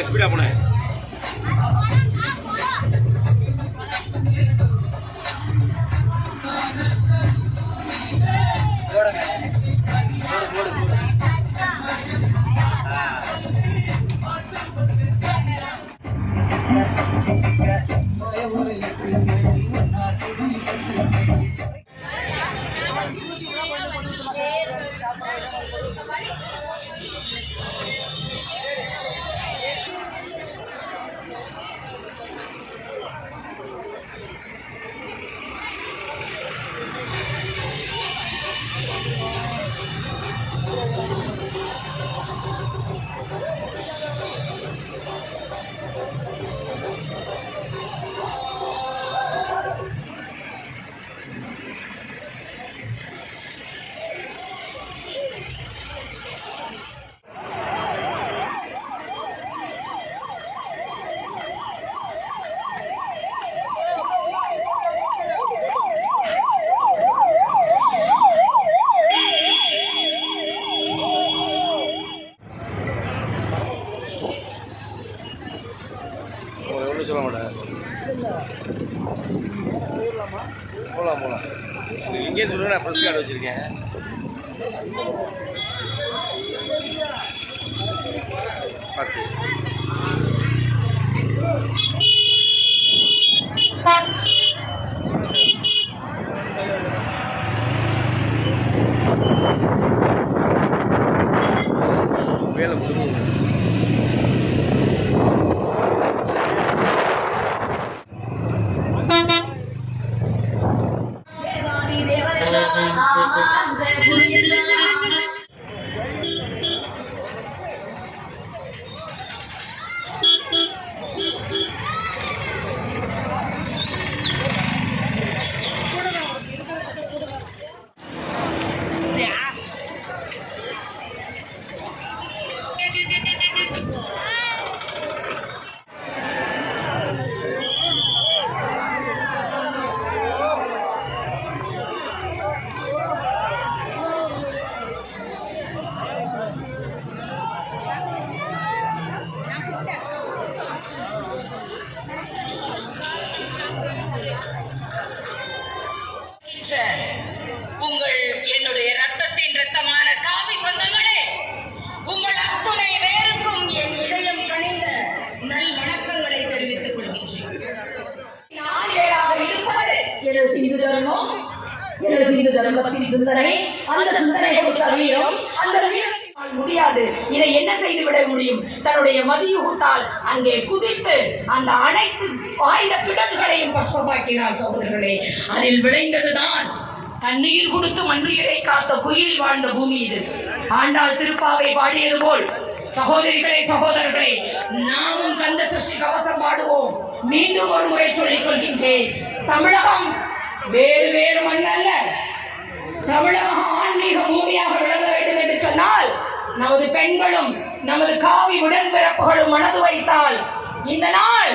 Speedo போனேன். சொல்ல மாட்டேன். போகலாம் போகலாம். எங்கேன்னு சொல்லுங்க, நான் ப்ரெஸ் கார்டு வச்சுருக்கேன். பார்த்து வேலை முடிஞ்சு உங்கள் என்னுடைய ரத்தத்தின் ரத்தமான காவி சொந்தங்களே, உங்கள் அத்துணை பேருக்கும் என் இதயம் கனிந்த நல் வணக்கங்களை தெரிவித்துக் கொள்கின்றேன். நான் ஏழாக இருப்பது எனது இந்து தர்மம், எனது இந்து தர்மத்தின் சிந்தனை. அந்த சிந்தனை கொடுத்த வீரம், அந்த வீரத்தினால் முடியாது. இதை என்ன செய்துவிட முடியும்? தன்னுடைய மதியுகத்தால் அங்கே குதித்து அந்த அனைத்து ஆயுத கிடங்குகளையும் பசுமாக்கினார். சகோதரர்களே, அதில் விளைந்ததுதான் தண்ணீர் கொடுத்து மண்ணுயிரை காத்த குயில் வாழ்ந்த பூமி இது. ஆண்டாள் திருப்பாவை பாடியது போல் சகோதரிகளே, சகோதரர்களே, நாமும் கந்த சஷ்டி கவசம் பாடுவோம். மீண்டும் ஒரு முறை சொல்லிக் கொள்கின்றேன், தமிழகம் வேறு வேறு மண் அல்ல. தமிழகம் ஆன்மீக பூமியாக விளங்க வேண்டும் என்று சொன்னால் நமது பெண்களும் நமது காவி உடன்பிறப்புகளும் மனது வைத்தால் இந்த நாள்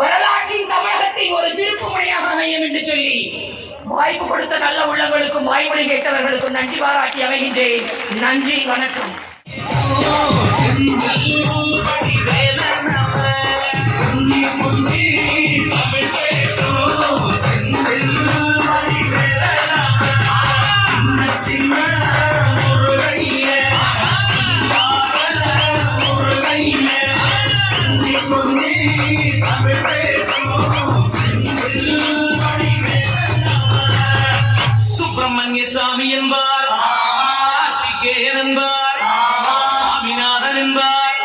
வரலாற்றின் தமிழகத்தின் ஒரு திருப்பு முனையாக அமையும் என்று சொல்லி வாய்ப்பு கொடுத்த நல்ல உள்ளவர்களுக்கும் வாய்மொழி கேட்டவர்களுக்கும் நன்றி பாராட்டி அமைகின்றேன். நன்றி, வணக்கம். சுப்பிரமணிய சாமி என்பார், கார்த்திகேயன் என்பார், சாமிநாதன் என்பார்,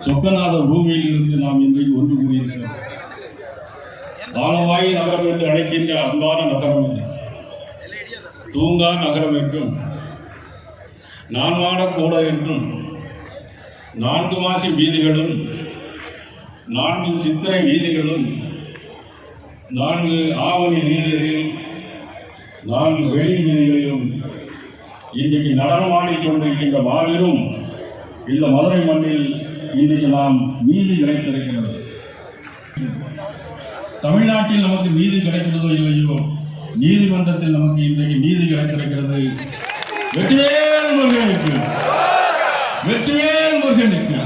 சொக்கநாத பூமியில் இருந்து நாம் இன்றைக்கு ஒன்று கூடியிருக்கிறோம். ஆலவாய் நகரம் என்று அழைக்கின்ற அன்பான நகரம் இது. தூங்கா நகரம் என்றும் நான்மாட கூட என்றும் 4 மாசி வீதிகளும் 4 சித்திரை வீதிகளும் 4 ஆவணி வீதிகளிலும் 4 வெளி வீதிகளிலும் இன்றைக்கு நடனமாடிக் கொண்டிருக்கின்ற மாபெரும் இந்த மதுரை மண்ணில் இன்றைக்கு நாம் நீதி கிடைத்திருக்கிறது. தமிழ்நாட்டில் நமக்கு நீதி கிடைக்கிறதோ இல்லையோ, நீதிமன்றத்தில் நமக்கு இன்றைக்கு நீதி கிடைத்திருக்கிறது. வெற்றிவேல் முருகனுக்கு, வெற்றிவேல் முருகனுக்கு.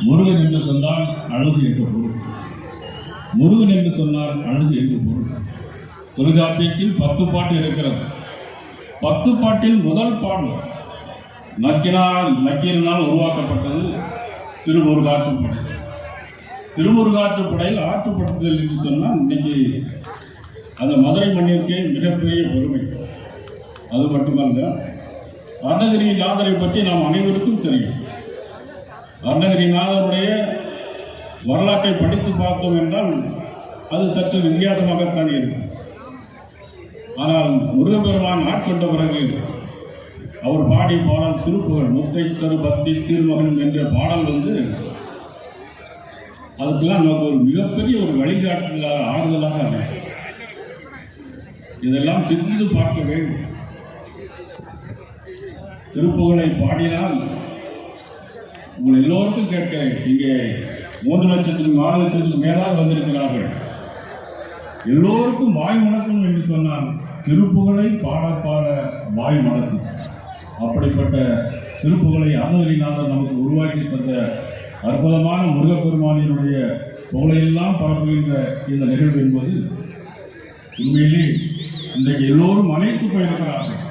முருகன் என்று சொன்னால் அழகு என்று பொருள். முருகன் என்று சொன்னால் அழகு என்று பொருள். தொல்காப்பியத்தில் 10 பாட்டு இருக்கிறது. 10 பாட்டில் முதல் பாடல் நக்கீரனால் உருவாக்கப்பட்டது திருமுருகாற்றுப்படை. திருமுருகாற்றுப்படையில் ஆற்றுப்படுத்துதல் என்று சொன்னால் இன்னைக்கு அந்த மதுரை மண்ணிற்கே மிகப்பெரிய பெருமை. அது மட்டுமல்ல, அருணகிரிநாதரை பற்றி நாம் அனைவருக்கும் தெரியும். அருணகிரிநாதருடைய வரலாற்றை படித்து பார்த்தோம் என்றால் அது சற்று வித்தியாசமாகத்தான் இருக்கும். ஆனால் முருகப்பெருமான் ஆட்கொண்ட பிறகு அவர் பாடிய பாடல் திருப்புகழ், முத்தை தரு பக்தி திருமகன் என்ற பாடல் அதுக்கெல்லாம் நமக்கு ஒரு மிகப்பெரிய ஒரு வழிகாட்டுதலாக ஆறுதலாக அமையும். இதெல்லாம் சிந்தித்து பார்க்க வேண்டும். திருப்புகழை பாடினால் உங்கள் எல்லோருக்கும் கேட்க இங்கே 3 லட்சத்துக்கு 4 லட்சத்துக்கு மேலாக வந்திருக்கிறார்கள். எல்லோருக்கும் வாய் மணக்கும் என்று சொன்னால் திருப்புகழை பாட பாட வாய் மணக்கும். அப்படிப்பட்ட திருப்புகழை அருணகிரிநாதர் நமக்கு உருவாக்கி தந்த அற்புதமான முருகப்பெருமானினுடைய புகழையெல்லாம் பரப்புகின்ற இந்த நிகழ்வு என்பது உண்மையிலே இன்றைக்கு எல்லோரும் அனைத்து போயிருக்கிறார்கள்.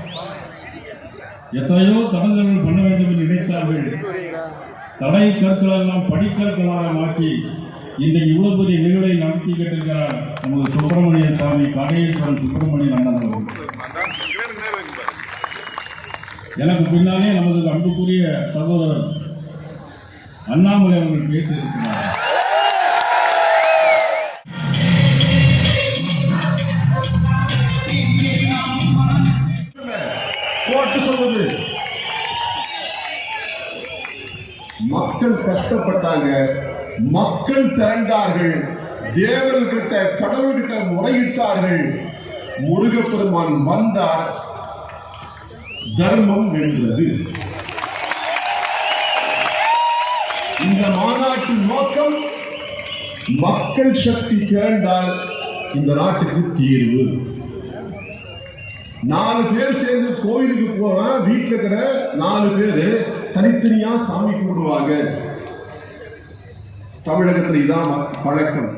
எத்தனையோ தடங்கல்கள் பண்ண வேண்டும் என்று நினைத்தார்கள். தடை கற்களெல்லாம் படிக்கற்களாக மாற்றி இன்றைக்கு இவ்வளவு பெரிய நிகழ்வை நடத்தி கேட்டிருக்கிறார் நமது சுப்பிரமணிய சுவாமி காடேஸ்வரன் சுப்பிரமணியன் அண்ணன் அவர்கள். எனக்கு பின்னாலே நமது அன்புக்குரிய சகோதரர் அண்ணாமலை அவர்கள் பேச இருக்கிறார். சொல்வது மக்கள் கஷ்டப்பட்டாங்க, மக்கள் திரண்டார்கள், தேவர்கிட்ட கடவுள்கிட்ட முறையிட்டார்கள். முருகப்பெருமான் வந்தார், தர்மம் வென்றது. இந்த மாநாட்டின் நோக்கம் மக்கள் சக்தி திரண்டால் இந்த நாட்டுக்கு தீர்வு. 4 பேர் சேர்ந்து கோயிலுக்கு போனா வீட்டில் இருக்கிற 4 பேர் தனித்தனியா சாமி கும்பிடுவாங்க. தமிழகத்தில் இதான் பழக்கம்.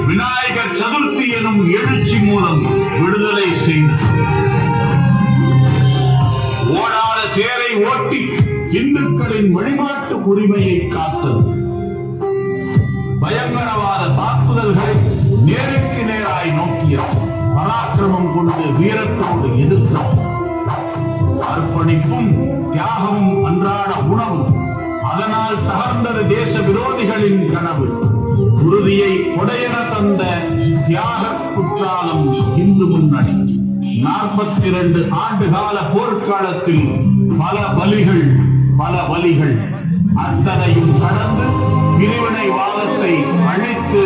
விநாயகர் சதுர்த்தி எனும் எழுச்சி மூலம் விடுதலை செய்தது. ஓடாத தேரை ஓட்டி இந்துக்களின் வழிபாட்டு உரிமையை காத்தது. பயங்கரவாத தாக்குதல்களை நேருக்கு நேராய் நோக்கியது. பராக்கிரமம் கொண்டு வீரத்தோடு எதிர்த்தது. அர்ப்பணிப்பும் தியாகமும் அன்றாட உணவு. அதனால் தகர்ந்தது தேச விரோதிகளின் கனவு. உறுதியை கொடையென தந்த தியாக குற்றாலம் இந்து முன்னணி. 42 ஆண்டுகால போர்க்காலத்தில் பல பலிகள், பல வலிகள், அத்தனையும் கடந்து பிரிவினைவாதத்தை அழித்து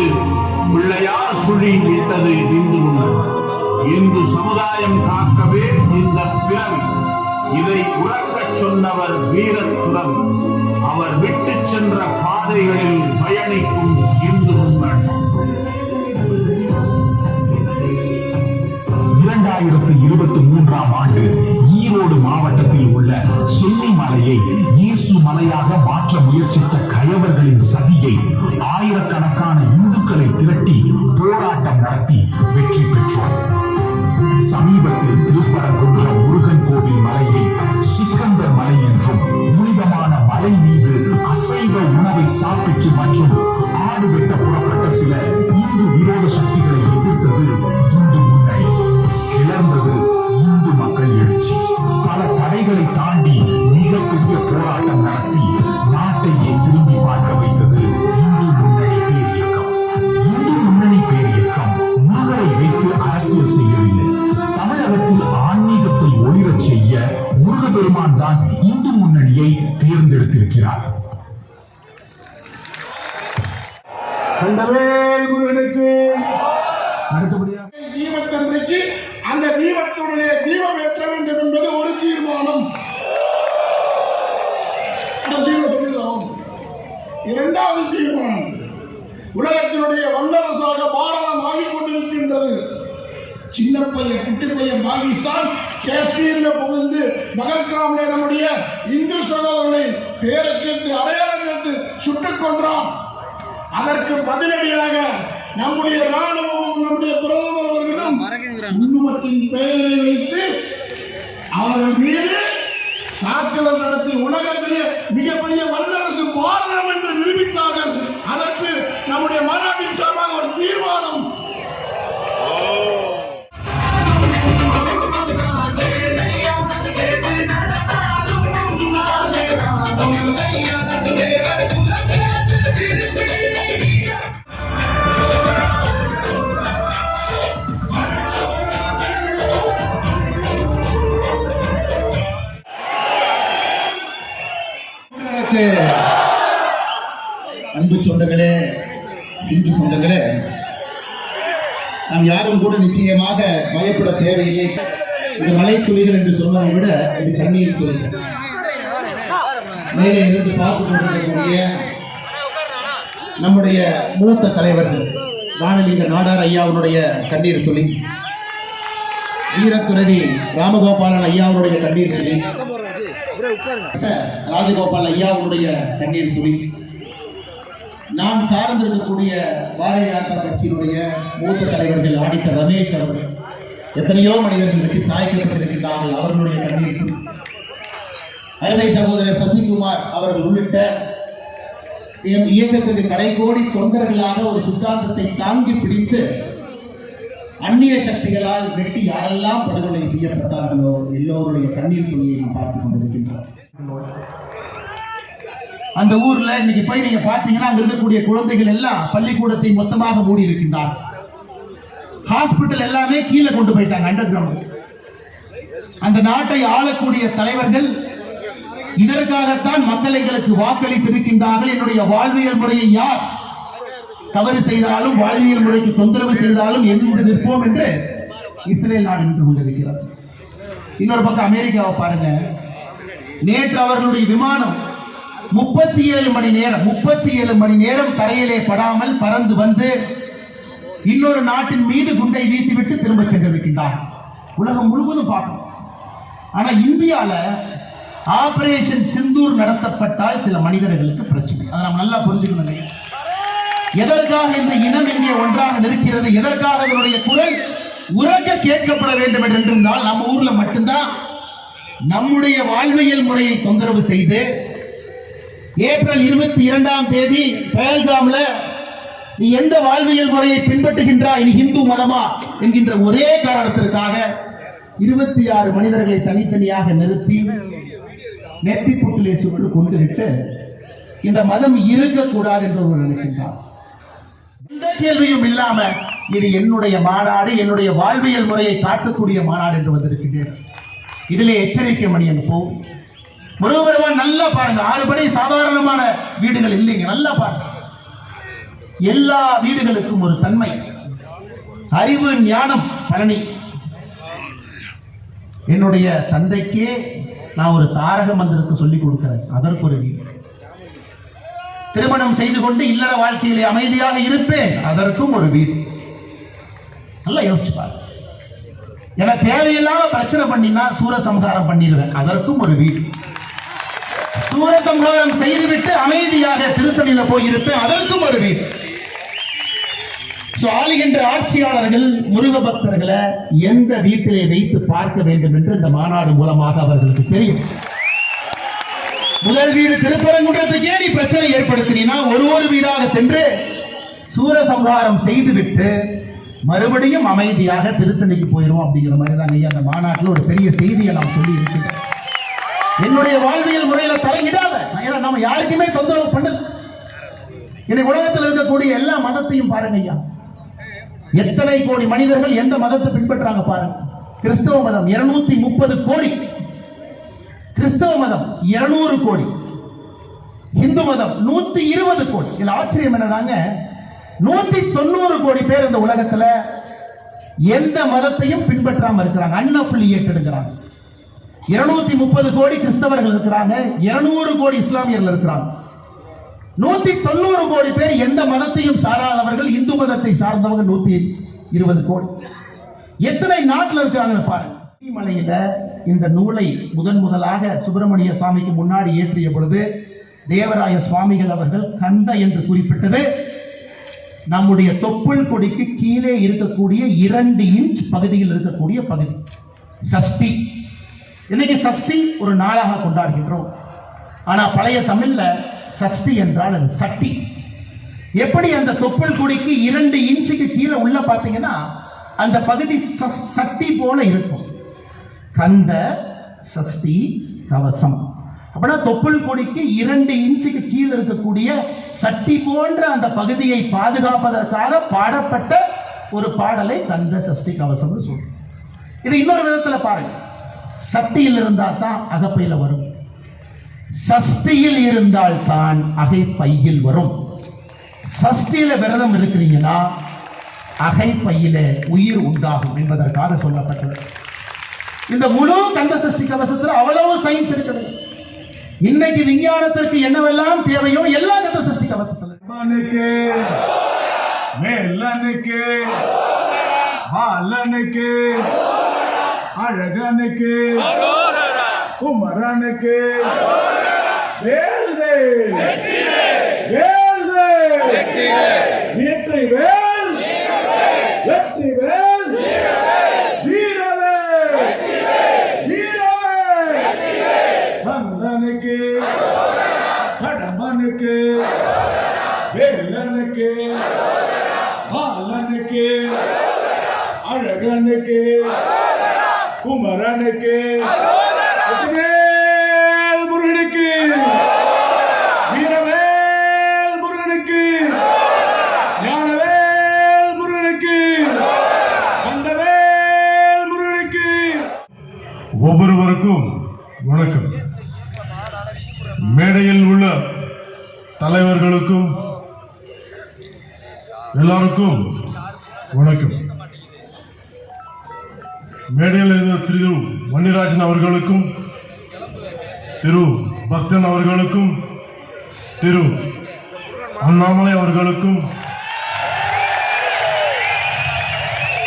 பிள்ளையார் சுழி விட்டது இந்து முன்னணி. இந்து சமுதாயம் காக்கவே இந்த பிறவி. இதை உறக்கச் சொன்னவர் வீரத்துறவி. அவர் விட்டு சென்ற பாதைகளில் பயணிக்கும் இந்து முன்னணி. 2023ஆம் ஆண்டு ஈரோடு மாவட்டத்தில் உள்ள சென்னிமலையை இயேசு மலையாக மாற்ற முயற்சித்த கயவர்களின் சதியை ஆயிரக்கணக்கான இந்துக்களை திரட்டி போராட்டம் நடத்தி வெற்றி பெற்றோம். சமீபத்தில் திருப்பரங்குன்றம் முருகன் கோவில் மலையை சிக்கந்தர் மலை என்றும், புனிதமான மலை மீது அசைவ உணவை சாப்பிட்டு மற்றும் ஆடு வெட்ட புறப்பட்ட சில இந்து விரோத சக்திகளை எதிர்த்தது இந்து முன்னணி. கிளர்ந்தது இந்து மக்கள் எழுச்சி. வழியை தேர்ந்தெடுத்திருக்கிறார். முருகனுக்கு அடுத்தபடியாக தீபத்தன்றைக்கு அந்த தீபத்துடைய தீபம் ஏற்ற வேண்டும் என்பது ஒரு தீர்மானம். இரண்டாவது தீர்மானம், உலகத்தினுடைய வல்லரசாக பாரதம் ஆகிக் கொண்டிருக்கின்றது. சின்ன பையன் குட்டி பையன் பாகிஸ்தான் காஷ்மீர்ல புகுந்து பகல்காமிலே நம்முடைய இந்து சகோதரனை பேரை கேட்டு அடையாளம் கேட்டு சுட்டுக் கொன்றான். அதற்கு பதிலடியாக நம்முடைய ராணுவமும் நம்முடைய பிரதமர் அவர்களும் குடும்பத்தின் பெயரை வைத்து அவர்கள் மீது தாக்குதல் நடத்தி உலகத்திலே மிகப்பெரிய வல்லரசு பாரதம் என்று நிரூபித்தார்கள். அதற்கு நம்முடைய மாநாட்டின் சார்பாக ஒரு தீர்மானம். அன்பு சொந்தங்களே, இந்து சொந்தங்களே, நாம் யாரும் கூட நிச்சயமாக பயப்பட தேவையில்லை. இது மழை துளிகள் என்று சொல்வதை விட இது கண்ணீர் துளிகள். மேலே இருந்து பார்த்து கொண்டிருக்கக்கூடிய நம்முடைய மூத்த தலைவர்கள் வானலிங்க நாடார் ஐயாவுடைய கண்ணீர் துளி, வீரத்துறவி ராமகோபாலன் ஐயாவுடைய கண்ணீர் துளி, ராஜகோபால் ஐயாவுடைய கண்ணீர் துளி, நான் சார்ந்திருக்கக்கூடிய பாரதிய ஜனதா கட்சியினுடைய மூத்த தலைவர்கள் ஆடிட்டர் ரமேஷ் அவர்கள், எத்தனையோ மனிதர்களுக்கு சாய்க்கப்பட்டிருக்கின்றார்கள், அவர்களுடைய கண்ணீர் துளி, அருமை சகோதரர் சசிகுமார் அவர்கள் உள்ளிட்ட இயக்கத்திற்கு கடைகோடி தொண்டர்களாக ஒரு சித்தாந்தத்தை தாங்கி பிடித்து அந்நிய சக்திகளால் வெட்டி யாரெல்லாம் படுகொலை செய்யப்பட்டார்களோ எல்லோருடைய கண்ணீர் துளியை நாம் பார்த்துக் கொண்டிருக்கின்றோம். அந்த ஊர்ல இன்னைக்கு போய் நீங்க பாத்தீங்கன்னா அங்க இருக்கக்கூடிய குழந்தைகள் எல்லாம் பள்ளிக்கூடத்தை மொத்தமாக மூடி இருக்கின்றார். ஹாஸ்பிட்டல் எல்லாமே கீழே கொண்டு போயிட்டாங்க, அண்டர் கிரவுண்ட். அந்த நாட்டை ஆளக்கூடிய தலைவர்கள் இதற்காகத்தான் மக்கள் எங்களுக்கு வாக்களித்திருக்கின்றார்கள். என்னுடைய வாழ்வியல் முறையை யார் தவறு செய்தாலும், வாழ்வியல் முறைக்கு தொந்தரவு செய்தாலும் எதிர்த்து நிற்போம் என்று இஸ்ரேல் நாடு நின்று கொண்டிருக்கிறது. இன்னொரு பக்கம் அமெரிக்காவை பாருங்க. நேற்று அவர்களுடைய விமானம் 37 மணி நேரம் தரையிலே படாமல் பறந்து வந்து இன்னொரு நாட்டின் மீது குண்டை வீசிவிட்டு திரும்ப சென்றிருக்கின்றார். உலகம் முழுவதும் பார்க்கணும். ஆனா இந்தியால ஆபரேஷன் சிந்தூர் நடத்தப்பட்டால் சில மனிதர்களுக்கு பிரச்சனை. அதை நாம் நல்லா புரிஞ்சுக்கணுங்க. எதற்காக இந்த இனம் இங்கே ஒன்றாக நிற்கிறது, எதற்காக இதனுடைய குரல் உறக்க கேட்கப்பட வேண்டும் என்றிருந்தால் நம்ம ஊர்ல மட்டும்தான் நம்முடைய வாழ்வியல் முறையை தொந்தரவு செய்து ஏப்ரல் 22ஆம் தேதி பஹல்காம்ல நீ எந்த வாழ்வியல் முறையை பின்பற்றுகின்றாய், நீ இந்து மதமா என்கின்ற ஒரே காரணத்திற்காக 26 மனிதர்களை தனித்தனியாக நிறுத்தி நெத்தி புட்டிலே சுட்டு கொண்டு விட்டு இந்த மதம் இருக்கக்கூடாது என்று ஒருவர் நினைக்கின்றார். எந்த கேள்வியும் இல்லாம இது என்னுடைய மாநாடு, என்னுடைய வாழ்வியல் முறையை காட்டக்கூடிய மாநாடு என்று வந்திருக்கின்றேன். இதிலே எச்சரிக்கை மணி அங்க போகும். முருகபெருமான் நல்லா பாருங்க, 6 படி சாதாரணமான வீடுகள் இல்லைங்க. நல்லா பாருங்க, எல்லா வீடுகளுக்கும் ஒரு தன்மை, அறிவு, ஞானம். பழனி என்னுடைய தந்தைக்கே நான் ஒரு தாரக மந்திரத்தை சொல்லிக் கொடுக்கிறேன், அதற்கு ஒரு வீடு. திருமணம் செய்து கொண்டு இல்லற வாழ்க்கையிலே அமைதியாக இருப்பேன், அதற்கும் ஒரு வீடு. நல்லா யோசிச்சு பாருங்க. என தேவையில்லாம பிரச்சனை பண்ணினா சூரசம்ஹாரம் பண்ணிடுவேன், அதற்கும் ஒரு வீடு. சூரசம்ஹாரம் செய்துவிட்டு அமைதியாக திருத்தணியில போயிருப்பேன், அதற்கும் ஒரு வீடு. ஆளுகின்ற ஆட்சியாளர்கள் முருக பக்தர்களை எந்த வீட்டிலே வைத்து பார்க்க வேண்டும் என்று இந்த மாநாடு மூலமாக அவர்களுக்கு தெரியும். முதல் வீடு திருப்பரங்குன்றத்துக்கே நீ பிரச்சனை ஏற்படுத்தினா ஒரு வீடாக சென்று சூரசம்ஹாரம் செய்துவிட்டு மறுபடியும் அமைதியாக திருத்தணிக்கு போயிடும் அப்படிங்கிற மாதிரி தான் அந்த மாநாட்டில் ஒரு பெரிய செய்தியை நாம் சொல்லி இருக்கின்றோம். என்னுடைய வாழ்வியல் முறையில தலையிடாத, ஏன்னா நம்ம யாருக்குமே தொந்தரவு பண்ணல. இன்னைக்கு உலகத்தில் இருக்கக்கூடிய எல்லா மதத்தையும் பாருங்க ஐயா, எத்தனை கோடி மனிதர்கள் எந்த மதத்தை பின்பற்றாங்க பாருங்க. கிறிஸ்தவ மதம் 230 கோடி. கிறிஸ்தவ கிறிஸ்தவ மதம் 200 கோடி, இந்து மதம் 120 கோடி. இதுல ஆச்சரியம் என்னன்னாங்க, 190 கோடி பேர் இந்த உலகத்துல எந்த மதத்தையும் பின்பற்றாம இருக்கிறாங்க, அன்அஃபிலியேட்டட்ங்கறாங்க. 230 கோடி கிறிஸ்தவர்கள் இருக்கிறாங்க, 200 கோடி இஸ்லாமியர்கள் இருக்கிறாங்க. 190 கோடி பேர் எந்த மதத்தையும் சாராதவர்கள், இந்து மதத்தை சார்ந்தவங்க 120 கோடி. எத்தனை நாட்டில் இருக்காங்க பாருங்க. மலையில இந்த நூலை முதலாக சுப்பிரமணிய சாமிக்கு முன்னாடி ஏற்றிய பொழுது தேவராய சுவாமிகள் அவர்கள் கந்த என்று குறிப்பிட்டது நம்முடைய தொப்புள் கொடிக்கு கீழே இருக்கக்கூடிய 2 இன்ச் பகுதியில் இருக்கக்கூடிய பகுதி சஷ்டி. இன்னைக்கு சஷ்டி ஒரு நாளாக கொண்டாடுகின்றோம். ஆனா பழைய தமிழ்ல சஷ்டி என்றால் அது சட்டி. எப்படி அந்த தொப்புள் கொடிக்கு 2 இன்ச்சுக்கு கீழே உள்ள பார்த்தீங்கன்னா அந்த பகுதி சட்டி போல இருக்கும். கந்த சஷ்டி கவசம். அப்படின்னா தொப்புள் கொடிக்கு 2 இன்ச்சுக்கு கீழே இருக்கக்கூடிய சட்டி போன்ற அந்த பகுதியை பாதுகாப்பதற்காக பாடப்பட்ட ஒரு பாடலை கந்த சஷ்டி கவசம் சொல்றோம். இது இன்னொரு விதத்தில் பாருங்க, சட்டியில் இருந்தால் தான் அகப்பையில வரும், சஷ்டியில் இருந்தால் தான் அகை பையில் வரும். சஷ்டியில விரதம் இருக்கிறீங்கன்னா அகை பையில உயிர் உண்டாகும் என்பதற்காக சொல்லப்பட்டது. இந்த முழு கந்த சஷ்டி கவசத்தில் அவ்வளவு சயின்ஸ் இருக்குது. இன்னைக்கு விஞ்ஞானத்திற்கு என்னவெல்லாம் தேவையோ எல்லாம் கந்த சஷ்டி கவசத்தில். மேலனுக்கு பாலனுக்கு அழகனுக்கு குமரனுக்கு வேல்வேல் வேல்வேல் வெற்றி வேல் வெற்றி வேல் வீரவேல் வீரவேல் கந்தனுக்கு கடம்பனுக்கு வேலனுக்கு பாலனுக்கு அழகனுக்கு குமரனுக்கு வெற்றிவேல் முருகனுக்கு வீரவேல் முருகனுக்கு ஞானவேல் முருகனுக்கு கந்தவேல் முருகனுக்கு. ஒவ்வொருவருக்கும் வணக்கம். மேடையில் உள்ள தலைவர்களுக்கும் எல்லாருக்கும் வணக்கம். மேடையில் இருந்த திரு மணிராஜன் அவர்களுக்கும் திரு பக்தன் அவர்களுக்கும் திரு அண்ணாமலை அவர்களுக்கும்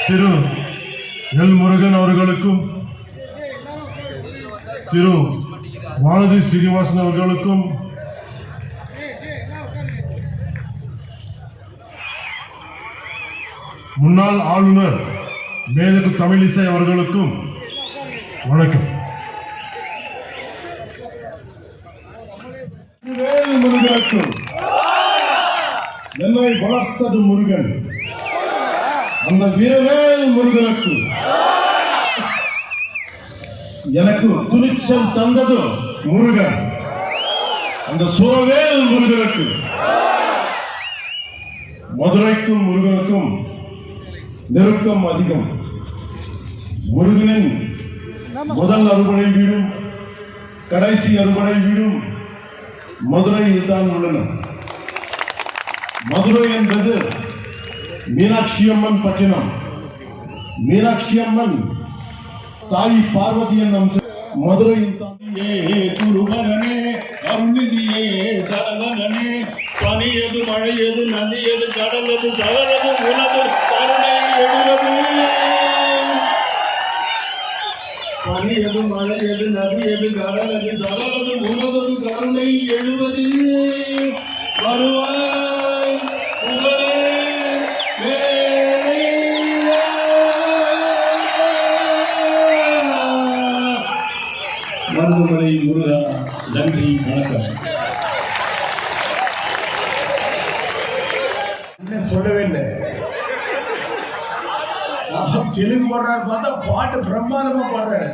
திரு எல் முருகன் அவர்களுக்கும் திரு வானதி ஸ்ரீனிவாசன் அவர்களுக்கும் முன்னாள் ஆளுநர் மேதகு தமிழிசை அவர்களுக்கும் வணக்கம். முருகனுக்கும் என்னை வளர்த்தது முருகன், அந்த வீரவேல் முருகனுக்கு எனக்கு துணிச்சல் தந்தது முருகன், அந்த சூரவேல் முருகனுக்கு. மதுரைக்கும் முருகனுக்கும் நெருக்கம் அதிகம். முருகனின் முதல் அறுபடை வீடும் கடைசி அறுபடை வீடும் மதுரையில் தான் உள்ளன. மதுரை என்பது மீனாட்சி அம்மன் பட்டினம். மீனாட்சி அம்மன் தாய் பார்வதியின் அம்சம். மதுரையில் தான் குருவரனே அருள்நிதியே சரவணனே பனியது மழையது நதியது கடலது சகலது உலகு கருணை எழுவது. பனியது மழையது நதியது கடலது சகலது உலகு கருணை எழுவது. வருவாய் உகரே மருதுமலை முருகா. நன்றி, வணக்கம். சொல்லவே இல்லை, தெலுங்கு பாடுறாரு பார்த்தா பாட்டு பிரம்மாண்டமா பாடுறாரு.